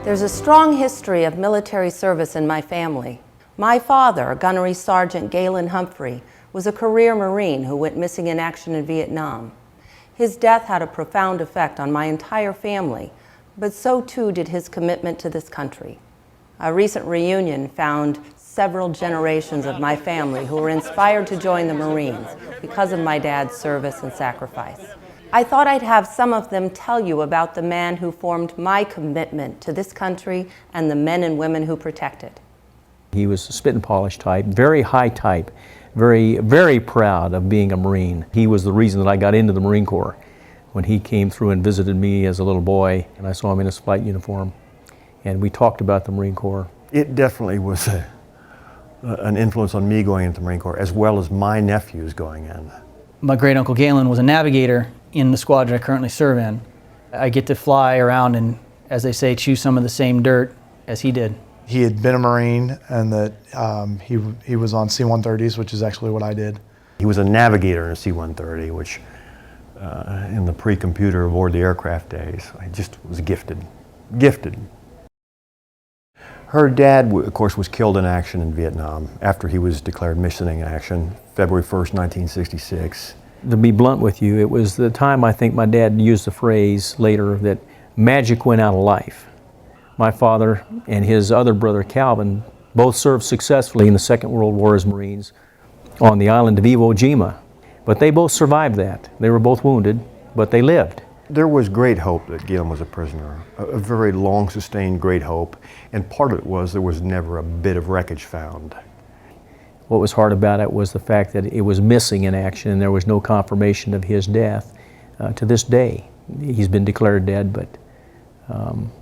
There's a strong history of military service in my family. My father, Gunnery Sergeant Galen Humphrey, was a career Marine who went missing in action in Vietnam. His death had a profound effect on my entire family, but so too did his commitment to this country. A recent reunion found several generations of my family who were inspired to join the Marines because of my dad's service and sacrifice. I thought I'd have some of them tell you about the man who formed my commitment to this country and the men and women who protect it. He was a spit and polish type, very high type, very proud of being a Marine. He was the reason that I got into the Marine Corps. When he came through and visited me as a little boy, and I saw him in his flight uniform, and we talked about the Marine Corps. It definitely was an influence on me going into the Marine Corps, as well as my nephews going in. My great uncle Galen was a navigator in the squadron I currently serve in. I get to fly around and, as they say, chew some of the same dirt as he did. He had been a Marine, and that he was on C-130s, which is actually what I did. He was a navigator in a C-130, which in the pre-computer aboard the aircraft days, I just was gifted. Her dad, of course, was killed in action in Vietnam after he was declared missing in action, February 1st, 1966. To be blunt with you, it was the time I think my dad used the phrase later that magic went out of life. My father and his other brother Calvin both served successfully in the Second World War as Marines on the island of Iwo Jima, but they both survived that. They were both wounded, but they lived. There was great hope that Galen was a prisoner, a very long sustained great hope, and part of it was there was never a bit of wreckage found. What was hard about it was the fact that it was missing in action and there was no confirmation of his death to this day. He's been declared dead, but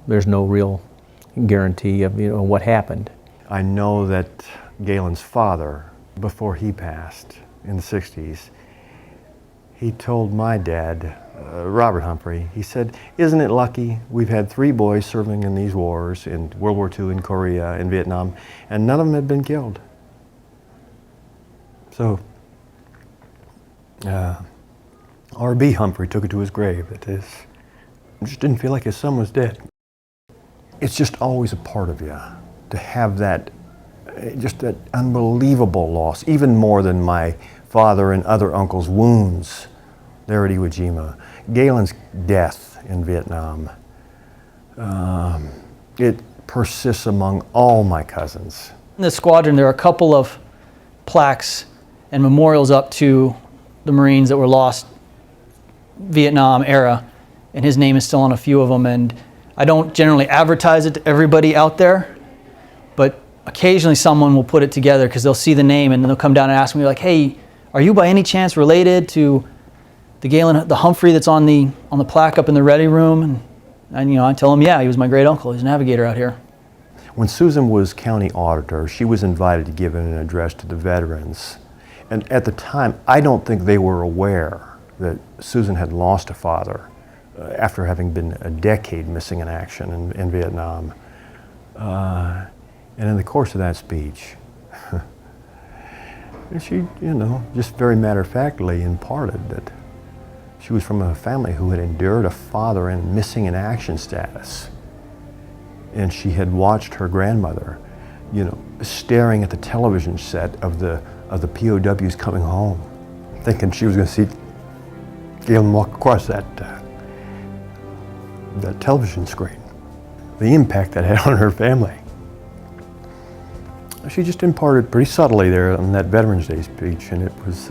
there's no real guarantee of what happened. I know that Galen's father, before he passed in the 60s, he told my dad, Robert Humphrey, he said, "Isn't it lucky we've had 3 boys serving in these wars, in World War II, in Korea, in Vietnam, and none of them had been killed." So, R.B. Humphrey took it to his grave. It just didn't feel like his son was dead. It's just always a part of you to have that, just that unbelievable loss, even more than my father and other uncles' wounds there at Iwo Jima. Galen's death in Vietnam, it persists among all my cousins. In the squadron, there are a couple of plaques and memorials up to the Marines that were lost Vietnam era, and his name is still on a few of them. And I don't generally advertise it to everybody out there, but occasionally someone will put it together because they'll see the name and then they'll come down and ask me like, "Hey, are you by any chance related to the Galen, the Humphrey that's on the plaque up in the ready room?" And I tell them, "Yeah, he was my great uncle. He's a navigator out here." When Susan was county auditor, she was invited to give an address to the veterans. And at the time, I don't think they were aware that Susan had lost a father after having been a decade missing in action in Vietnam. And in the course of that speech, she, just very matter-of-factly imparted that she was from a family who had endured a father in missing in action status. And she had watched her grandmother, staring at the television set of the POWs coming home, thinking she was going to see Galen walk across that television screen. The impact that had on her family. She just imparted pretty subtly there on that Veterans Day speech, and it was,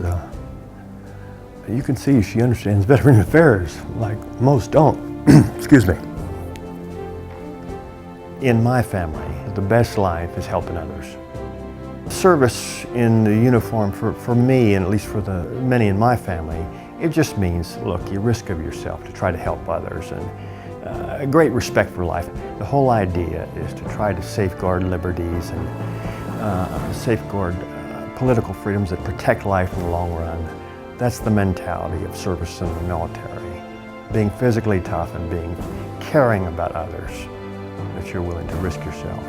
you can see she understands veteran affairs like most don't. Excuse me. In my family, the best life is helping others. Service in the uniform for me, and at least for the many in my family, it just means, look, you risk of yourself to try to help others, and a great respect for life. The whole idea is to try to safeguard liberties and safeguard political freedoms that protect life in the long run. That's the mentality of service in the military. Being physically tough and being caring about others, that you're willing to risk yourself.